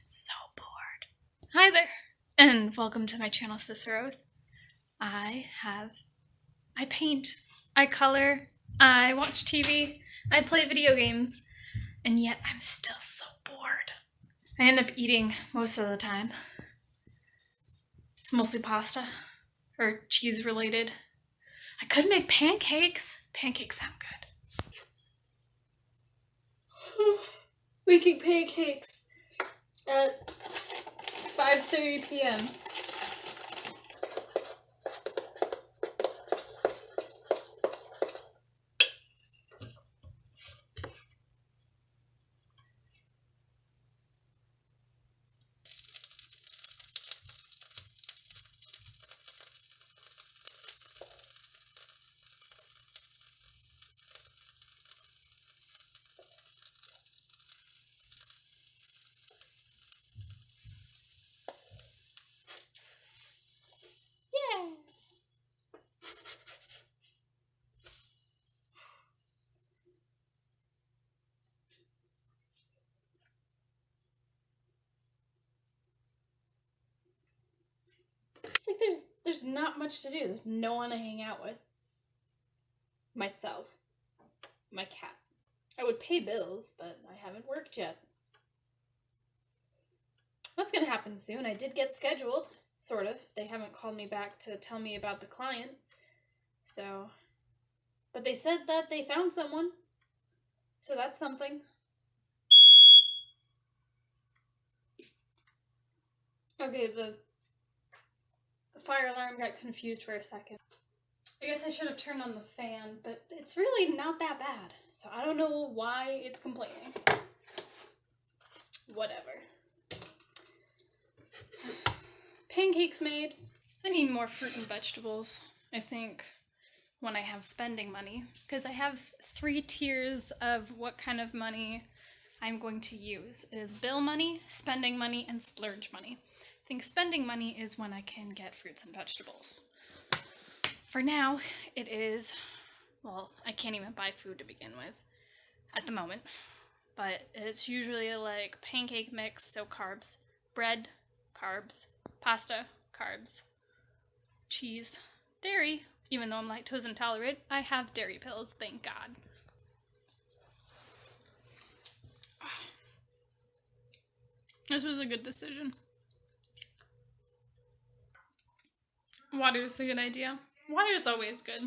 so bored. Hi there, and welcome to my channel, Cicero's. I paint, I color, I watch TV, I play video games, and yet I'm still so bored. I end up eating most of the time. It's mostly pasta, or cheese related. I could make pancakes. Pancakes sound good. Making pancakes at 5:30 p.m. Yeah. It's like there's not much to do. There's no one to hang out with. Myself. My cat. I would pay bills, but I haven't worked yet. That's gonna happen soon. I did get scheduled, sort of. They haven't called me back to tell me about the client. So, but they said that they found someone. So that's something. Okay, the fire alarm got confused for a second. I guess I should have turned on the fan, but it's really not that bad. So I don't know why it's complaining. Whatever. Pancakes made. I need more fruit and vegetables, I think, when I have spending money. Because I have 3 tiers of what kind of money I'm going to use. It is bill money, spending money, and splurge money. I think spending money is when I can get fruits and vegetables. For now, it is, well, I can't even buy food to begin with at the moment. But it's usually like pancake mix, so carbs, bread, carbs, pasta, carbs, cheese, dairy. Even though I'm lactose intolerant, I have dairy pills, thank God. This was a good decision. Water is a good idea. Water is always good.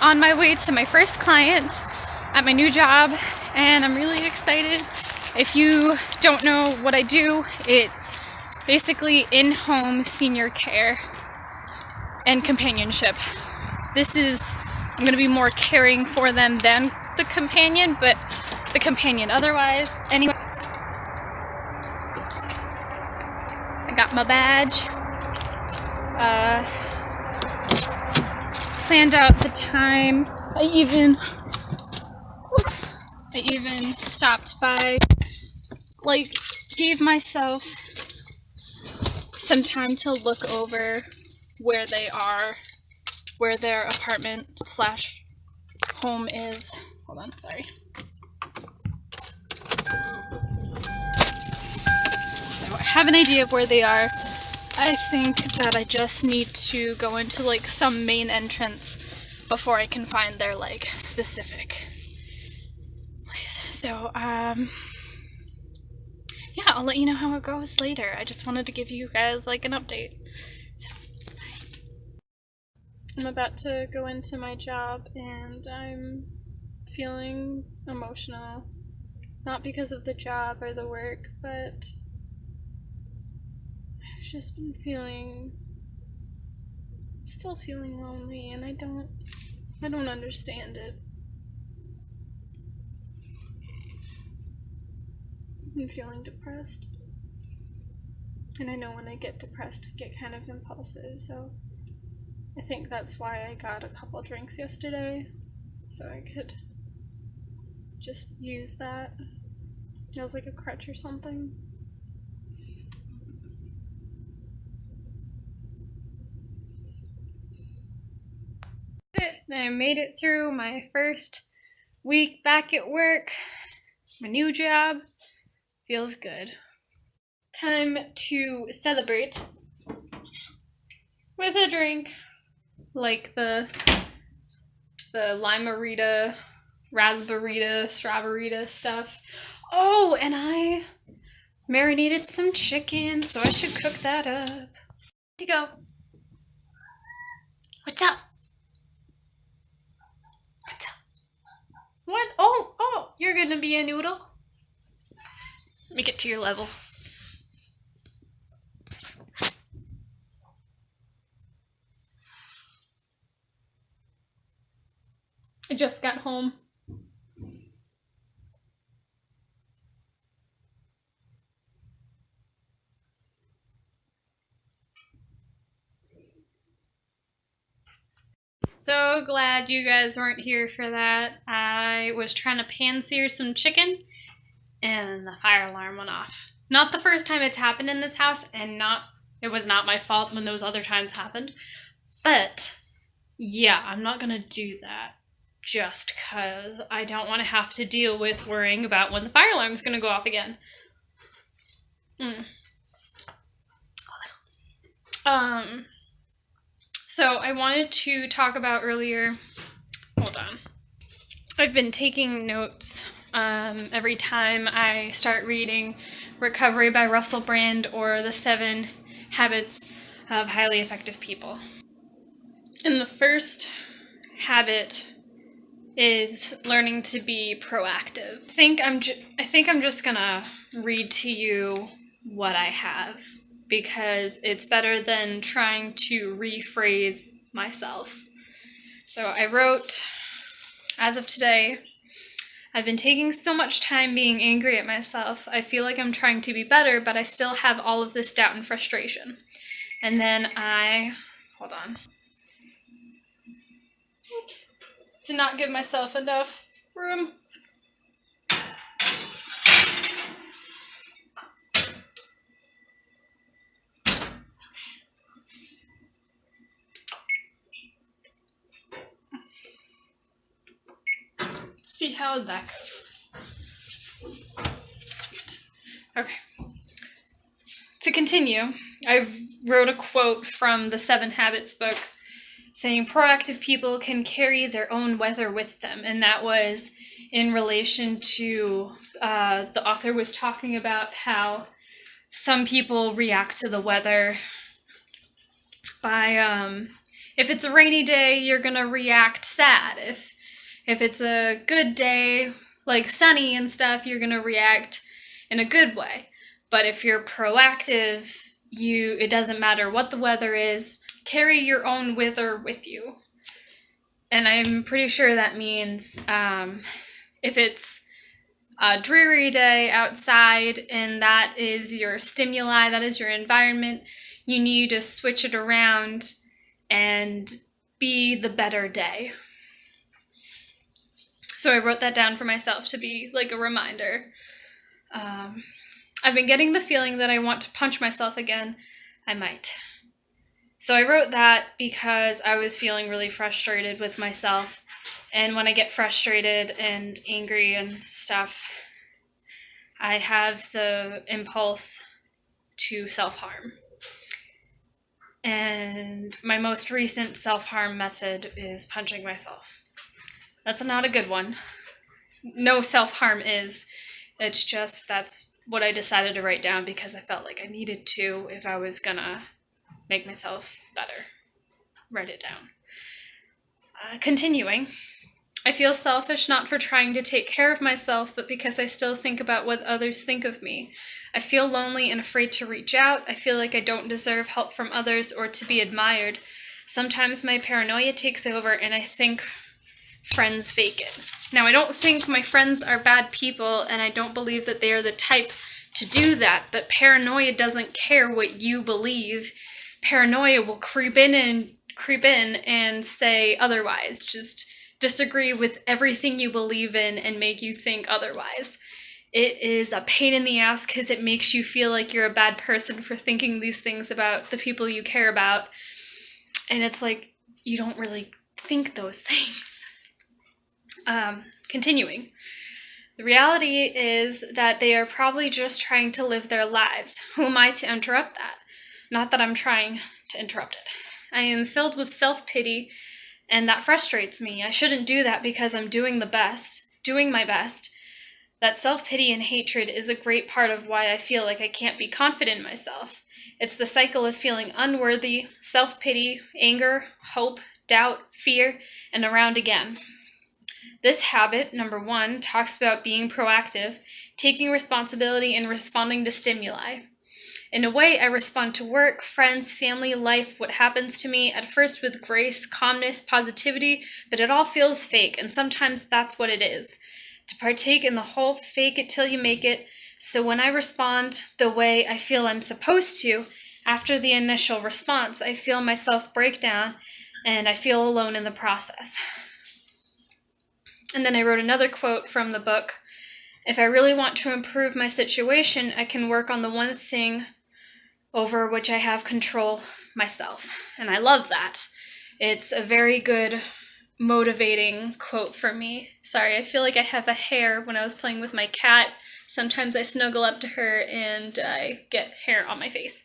On my way to my first client at my new job, and I'm really excited. If you don't know what I do, it's basically in-home senior care and companionship. I'm going to be more caring for them than the companion, but the companion otherwise. Anyway, I got my badge. Planned out the time. I even stopped by, like, gave myself some time to look over where they are, where their apartment / home is. Hold on, sorry. So I have an idea of where they are. I think that I just need to go into like some main entrance before I can find their like specific place. So, yeah, I'll let you know how it goes later. I just wanted to give you guys like an update. So, bye. I'm about to go into my job and I'm feeling emotional. Not because of the job or the work, but I've just been still feeling lonely, and I don't understand it. I'm feeling depressed. And I know when I get depressed, I get kind of impulsive, so I think that's why I got a couple drinks yesterday, so I could just use that as like a crutch or something. I made it through my first week back at work, my new job. Feels good. Time to celebrate with a drink, like the limerita, raspberry, strawberry stuff. Oh, and I marinated some chicken, so I should cook that up. Here you go. What's up? What's up? What? Oh, you're gonna be a noodle? Let me get to your level. I just got home. So glad you guys weren't here for that. I was trying to pan-sear some chicken and the fire alarm went off. Not the first time it's happened in this house, and it was not my fault when those other times happened. But yeah, I'm not gonna do that just because I don't want to have to deal with worrying about when the fire alarm is gonna go off again. So I wanted to talk about earlier, hold on. I've been taking notes every time I start reading Recovery by Russell Brand or The 7 Habits of Highly Effective People. And the first habit is learning to be proactive. I think I'm just gonna read to you what I have, because it's better than trying to rephrase myself. So I wrote, as of today, I've been taking so much time being angry at myself. I feel like I'm trying to be better, but I still have all of this doubt and frustration. And then hold on. Oops. Did not give myself enough room. See how that goes. Sweet. Okay. To continue, I wrote a quote from the 7 Habits book saying proactive people can carry their own weather with them, and that was in relation to the author was talking about how some people react to the weather by if it's a rainy day, you're gonna react sad. If it's a good day, like sunny and stuff, you're gonna react in a good way. But if you're proactive, it doesn't matter what the weather is, carry your own weather with you. And I'm pretty sure that means if it's a dreary day outside and that is your stimuli, that is your environment, you need to switch it around and be the better day. So I wrote that down for myself to be like a reminder. I've been getting the feeling that I want to punch myself again. I might. So I wrote that because I was feeling really frustrated with myself. And when I get frustrated and angry and stuff, I have the impulse to self-harm. And my most recent self-harm method is punching myself. That's not a good one. No self-harm is. It's just that's what I decided to write down because I felt like I needed to if I was gonna make myself better. Write it down. Continuing. I feel selfish not for trying to take care of myself, but because I still think about what others think of me. I feel lonely and afraid to reach out. I feel like I don't deserve help from others or to be admired. Sometimes my paranoia takes over and I think friends fake it. Now, I don't think my friends are bad people, and I don't believe that they are the type to do that, but paranoia doesn't care what you believe. Paranoia will creep in and say otherwise. Just disagree with everything you believe in and make you think otherwise. It is a pain in the ass because it makes you feel like you're a bad person for thinking these things about the people you care about. And it's like, you don't really think those things. Continuing. The reality is that they are probably just trying to live their lives. Who am I to interrupt that? Not that I'm trying to interrupt it. I am filled with self-pity, and that frustrates me. I shouldn't do that because I'm doing my best. That self-pity and hatred is a great part of why I feel like I can't be confident in myself. It's the cycle of feeling unworthy, self-pity, anger, hope, doubt, fear, and around again. This habit, number 1, talks about being proactive, taking responsibility, and responding to stimuli. In a way, I respond to work, friends, family, life, what happens to me, at first with grace, calmness, positivity, but it all feels fake, and sometimes that's what it is. To partake in the whole fake it till you make it, so when I respond the way I feel I'm supposed to, after the initial response, I feel myself break down, and I feel alone in the process. And then I wrote another quote from the book. If I really want to improve my situation, I can work on the one thing over which I have control, myself. And I love that. It's a very good, motivating quote for me. Sorry, I feel like I have a hair when I was playing with my cat. Sometimes I snuggle up to her and I get hair on my face.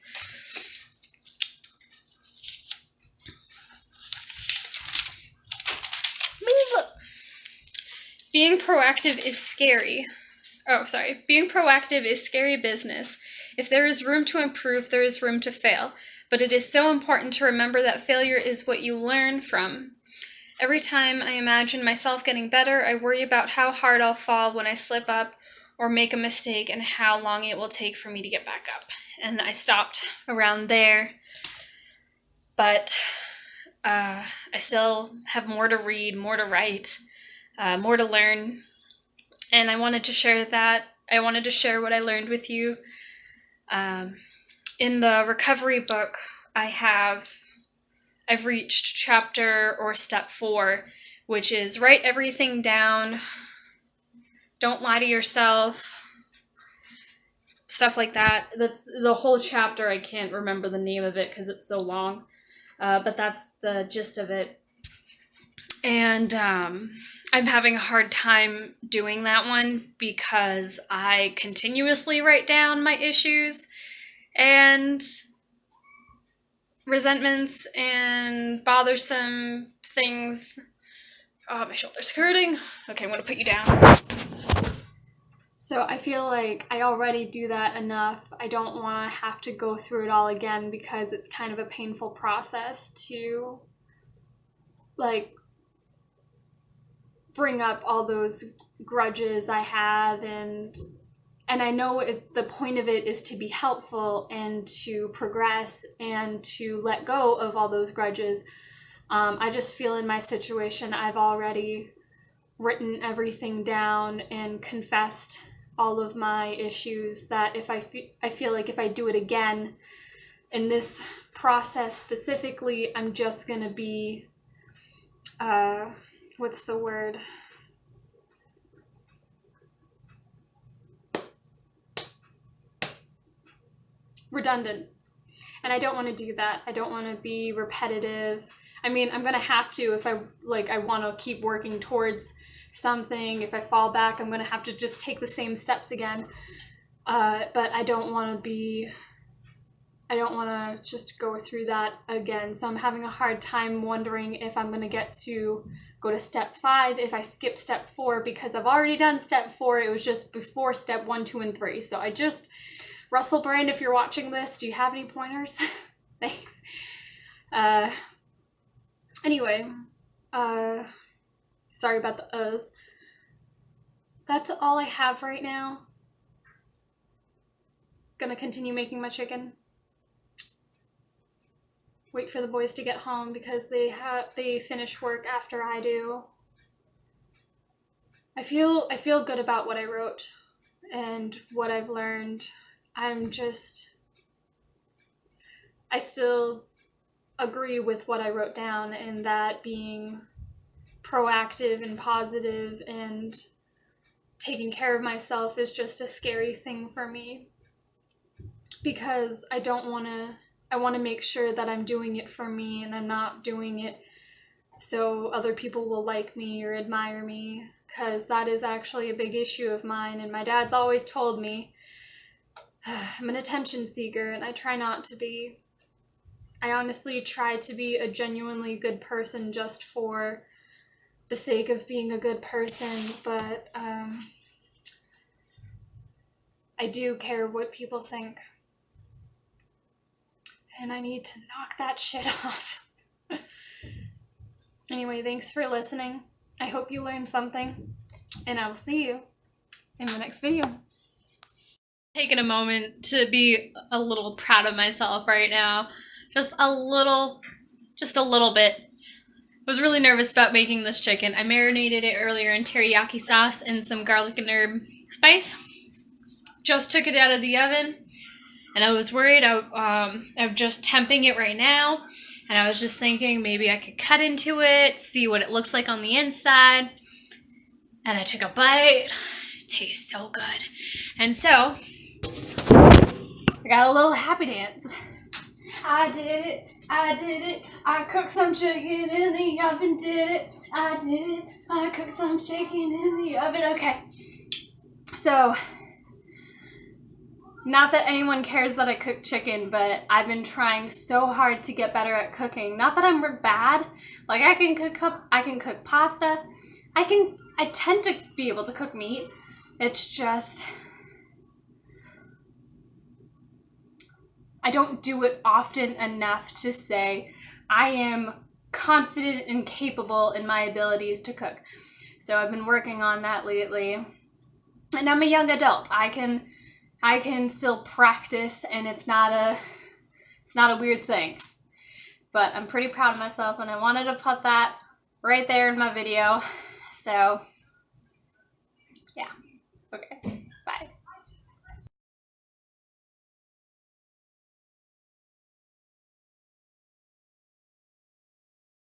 Being proactive is scary. Being proactive is scary business. If there is room to improve, there is room to fail. But it is so important to remember that failure is what you learn from. Every time I imagine myself getting better, I worry about how hard I'll fall when I slip up or make a mistake and how long it will take for me to get back up. And I stopped around there. But I still have more to read, more to write, more to learn. And I wanted to share that. I wanted to share what I learned with you. In the recovery book, I've reached chapter or step 4, which is write everything down, don't lie to yourself, stuff like that. That's the whole chapter. I can't remember the name of it because it's so long, but that's the gist of it. And I'm having a hard time doing that one because I continuously write down my issues and resentments and bothersome things. Oh, my shoulder's hurting. Okay, I'm going to put you down. So I feel like I already do that enough. I don't want to have to go through it all again because it's kind of a painful process to, like, bring up all those grudges I have, and I know the point of it is to be helpful and to progress and to let go of all those grudges. I just feel in my situation I've already written everything down and confessed all of my issues, that if I feel like if I do it again in this process specifically, I'm just gonna be what's the word? Redundant. And I don't want to do that. I don't want to be repetitive. I mean, I'm going to have to if I want to keep working towards something. If I fall back, I'm going to have to just take the same steps again. But I don't want to just go through that again. So I'm having a hard time wondering if I'm going to go to step 5 if I skip step 4, because I've already done step 4. It was just before step 1, 2, and 3. So Russell Brand, if you're watching this, do you have any pointers? Thanks. Anyway, sorry about the uhs. That's all I have right now. Gonna continue making my chicken. Wait for the boys to get home because they finish work after I do. I feel good about what I wrote and what I've learned. I still agree with what I wrote down, and that being proactive and positive and taking care of myself is just a scary thing for me, because I want to make sure that I'm doing it for me and I'm not doing it so other people will like me or admire me, because that is actually a big issue of mine. And my dad's always told me I'm an attention seeker, and I try not to be. I honestly try to be a genuinely good person just for the sake of being a good person, but I do care what people think. And I need to knock that shit off. Anyway, thanks for listening. I hope you learned something, and I will see you in the next video. Taking a moment to be a little proud of myself right now. Just a little bit. I was really nervous about making this chicken. I marinated it earlier in teriyaki sauce and some garlic and herb spice. Just took it out of the oven, and I was worried. I'm just temping it right now, and I was just thinking maybe I could cut into it, see what it looks like on the inside. And I took a bite. It tastes so good. And so I got a little happy dance. I did it. I did it. I cooked some chicken in the oven. Did it. I did it. I cooked some chicken in the oven. Okay. So, not that anyone cares that I cook chicken, but I've been trying so hard to get better at cooking. Not that I'm bad. Like, I can cook pasta. I tend to be able to cook meat. It's just, I don't do it often enough to say I am confident and capable in my abilities to cook. So I've been working on that lately. And I'm a young adult. I can still practice, and it's not a weird thing. But I'm pretty proud of myself, and I wanted to put that right there in my video. So yeah. Okay.